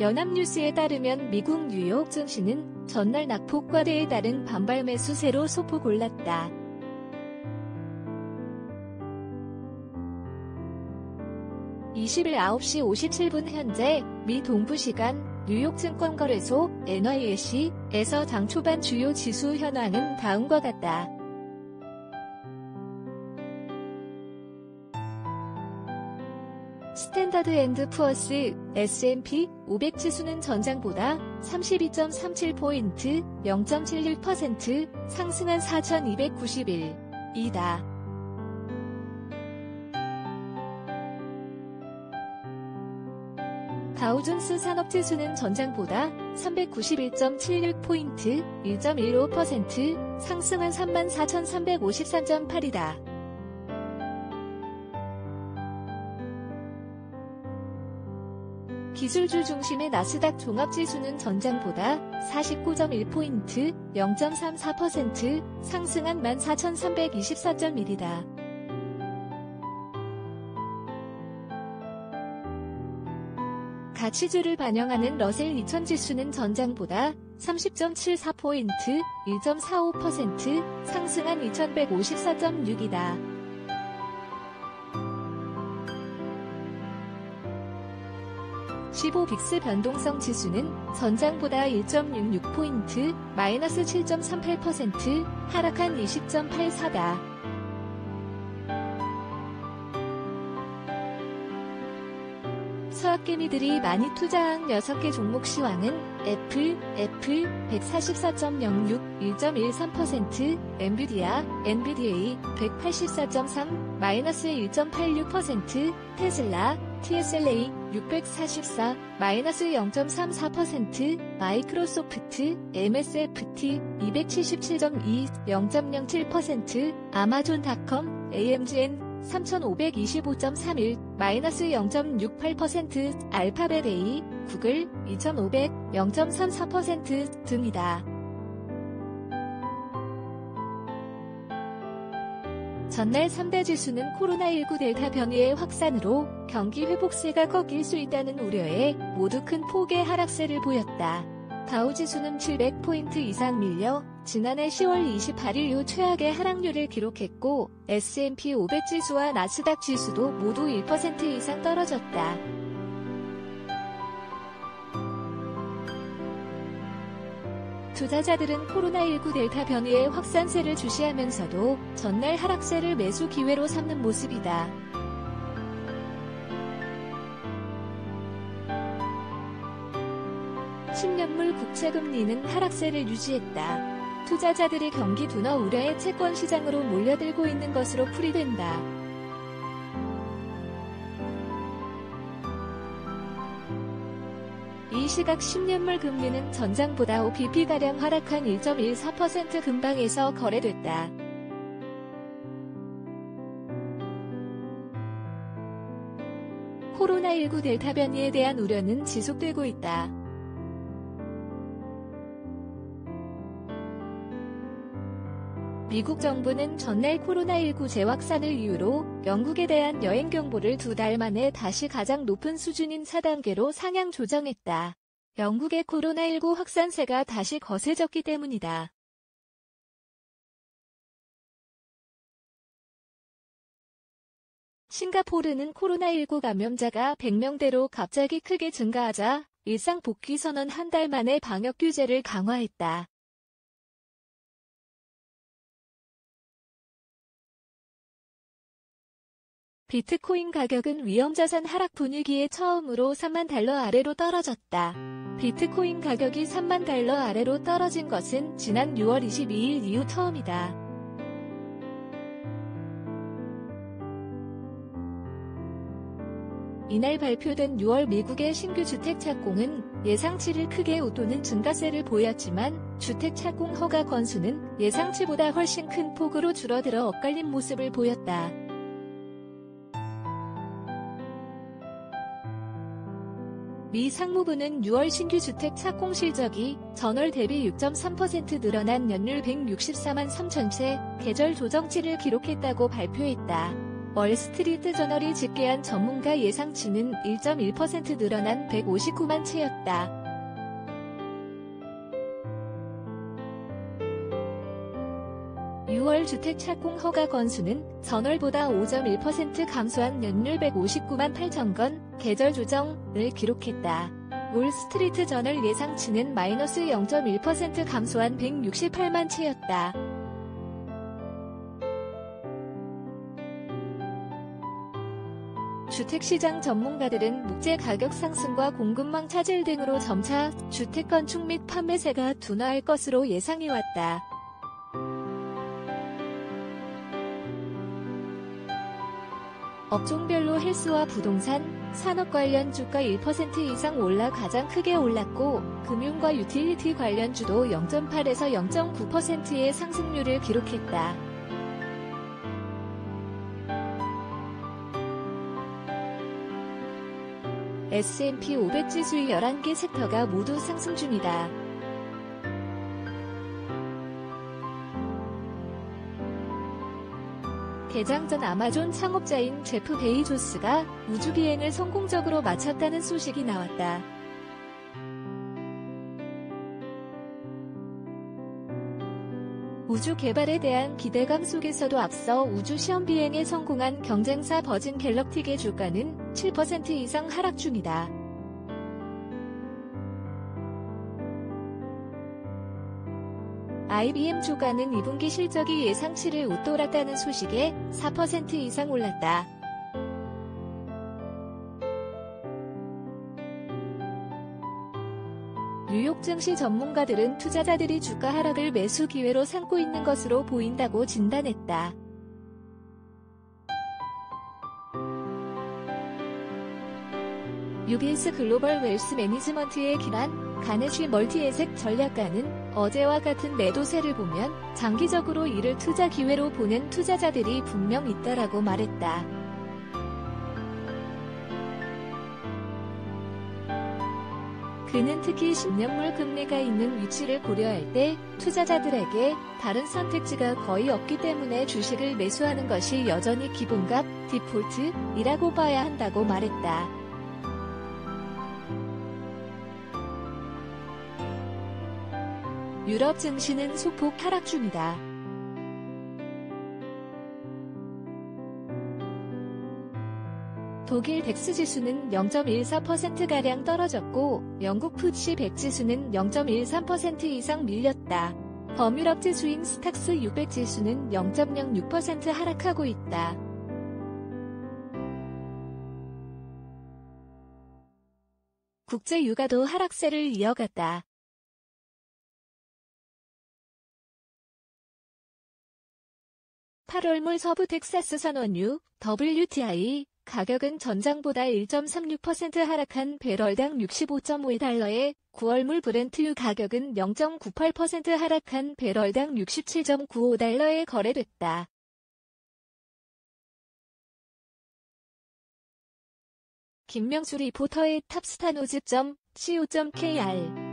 연합뉴스에 따르면 미국 뉴욕 증시는 전날 낙폭과대에 따른 반발 매수세로 소폭 올랐다. (20일) 9시 57분 현재 미 동부시간 뉴욕 증권거래소 NYSE에서 장 초반 주요 지수 현황은 다음과 같다. 스탠다드 앤드 푸어스 S&P 500 지수는 전장보다 32.37포인트 0.76% 상승한 4,291이다. 다우존스 산업지수는 전장보다 391.76포인트 1.15% 상승한 34,353.8이다. 기술주 중심의 나스닥 종합지수는 전장보다 49.1포인트 0.34% 상승한 14,324.1이다. 가치주를 반영하는 러셀 2000 지수는 전장보다 30.74포인트 1.45% 상승한 2154.6이다. 빅스 변동성 지수는 전장보다 1.66포인트 마이너스 7.38% 하락한 20.84다. 수학개미들이 많이 투자한 6개 종목 시황은 애플 144.06 1.13%, 엔비디아 184.3 마이너스 1.86%, 테슬라 TSLA 644 마이너스 0.34%, 마이크로소프트 MSFT 277.2 0.07%, 아마존닷컴 AMGN 3525.31 마이너스 0.68%, 알파벳 A, 구글 2500 0.34% 등이다. 전날 3대 지수는 코로나19 델타 변이의 확산으로 경기 회복세가 꺾일 수 있다는 우려에 모두 큰 폭의 하락세를 보였다. 다우지수는 700포인트 이상 밀려 지난해 10월 28일 이후 최악의 하락률을 기록했고 S&P 500 지수와 나스닥 지수도 모두 1% 이상 떨어졌다. 투자자들은 코로나19 델타 변이의 확산세를 주시하면서도 전날 하락세를 매수 기회로 삼는 모습이다. (10년물) 국채금리는 하락세를 유지했다. 투자자들이 경기 둔화 우려에 채권 시장으로 몰려들고 있는 것으로 풀이된다. 이 시각 10년물 금리는 전장보다 5bp가량 하락한 1.14% 근방에서 거래됐다. 코로나19 델타 변이에 대한 우려는 지속되고 있다. 미국 정부는 전날 코로나19 재확산을 이유로 영국에 대한 여행 경보를 2달 만에 다시 가장 높은 수준인 4단계로 상향 조정했다. 영국의 코로나19 확산세가 다시 거세졌기 때문이다. 싱가포르는 코로나19 감염자가 100명대로 갑자기 크게 증가하자 일상 복귀 선언 한 달 만에 방역 규제를 강화했다. 비트코인 가격은 위험자산 하락 분위기에 처음으로 3만 달러 아래로 떨어졌다. 비트코인 가격이 3만 달러 아래로 떨어진 것은 지난 6월 22일 이후 처음이다. 이날 발표된 6월 미국의 신규 주택 착공은 예상치를 크게 웃도는 증가세를 보였지만 주택 착공 허가 건수는 예상치보다 훨씬 큰 폭으로 줄어들어 엇갈린 모습을 보였다. 미 상무부는 6월 신규 주택 착공 실적이 전월 대비 6.3% 늘어난 연율 164만 3천 채 계절 조정치를 기록했다고 발표했다. 월스트리트 저널이 집계한 전문가 예상치는 1.1% 늘어난 159만 채였다. 6월 주택 착공 허가 건수는 전월보다 5.1% 감소한 연율 159만 8천 건, 계절 조정을 기록했다. 월스트리트 저널 예상치는 마이너스 0.1% 감소한 168만 채였다. 주택시장 전문가들은 목재 가격 상승과 공급망 차질 등으로 점차 주택 건축 및 판매세가 둔화할 것으로 예상해왔다. 업종별로 헬스와 부동산, 산업 관련 주가 1% 이상 올라 가장 크게 올랐고, 금융과 유틸리티 관련주도 0.8에서 0.9%의 상승률을 기록했다. S&P 500 지수의 11개 섹터가 모두 상승 중이다. 개장 전 아마존 창업자인 제프 베이조스가 우주 비행을 성공적으로 마쳤다는 소식이 나왔다. 우주 개발에 대한 기대감 속에서도 앞서 우주 시험 비행에 성공한 경쟁사 버진 갤럭틱의 주가는 7% 이상 하락 중이다. IBM 주가는 2분기 실적이 예상치를 웃돌았다는 소식에 4% 이상 올랐다. 뉴욕 증시 전문가들은 투자자들이 주가 하락을 매수 기회로 삼고 있는 것으로 보인다고 진단했다. UBS 글로벌 웰스 매니지먼트의 기란 가네쉬 멀티에셋 전략가는 어제와 같은 매도세를 보면 장기적으로 이를 투자 기회로 보는 투자자들이 분명 있다라고 말했다. 그는 특히 10년물 금리가 있는 위치를 고려할 때 투자자들에게 다른 선택지가 거의 없기 때문에 주식을 매수하는 것이 여전히 기본값, 디폴트이라고 봐야 한다고 말했다. 유럽 증시는 소폭 하락 중이다. 독일 덱스 지수는 0.14%가량 떨어졌고, 영국 푸시 100 지수는 0.13% 이상 밀렸다. 범유럽 지수인 스탁스 600 지수는 0.06% 하락하고 있다. 국제 유가도 하락세를 이어갔다. 8월물 서부 텍사스 선원유 WTI 가격은 전장보다 1.36% 하락한 배럴당 65.5달러에 9월물 브렌트유 가격은 0.98% 하락한 배럴당 67.95달러에 거래됐다. 김명수 리포터의 탑스타노즈.co.kr